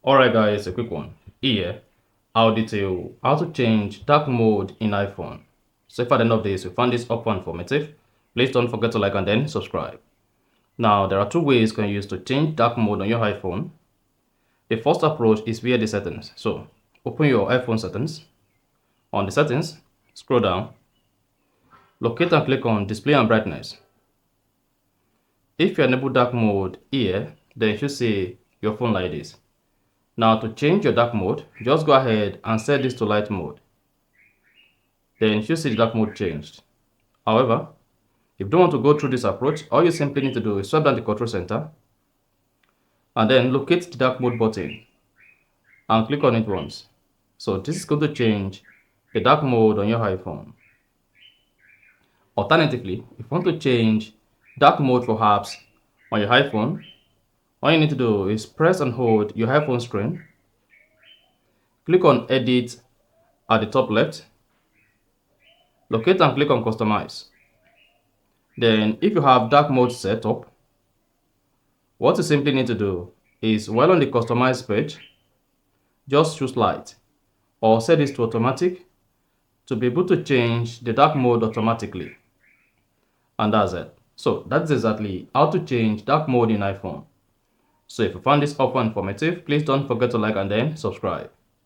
Alright guys, a quick one. Here, I'll detail how to change dark mode in iPhone. So if at the end of this you found this helpful and informative, please don't forget to like and then subscribe. Now, there are two ways you can use to change dark mode on your iPhone. The first approach is via the settings. So, open your iPhone settings. On the settings, scroll down, locate and click on display and brightness. If you enable dark mode here, then you should see your phone like this. Now to change your dark mode, just go ahead and set this to light mode. Then you should see the dark mode changed. However, if you don't want to go through this approach, all you simply need to do is swipe down the control center and then locate the dark mode button and click on it once. So this is going to change the dark mode on your iPhone. Alternatively, if you want to change dark mode for apps on your iPhone, all you need to do is press and hold your iPhone screen, click on edit at the top left, locate and click on customize. Then if you have dark mode set up, what you simply need to do is while on the customize page, just choose light or set this to automatic to be able to change the dark mode automatically. And that's it. So that's exactly how to change dark mode in iPhone. So if you found this helpful and informative, please don't forget to like and then subscribe.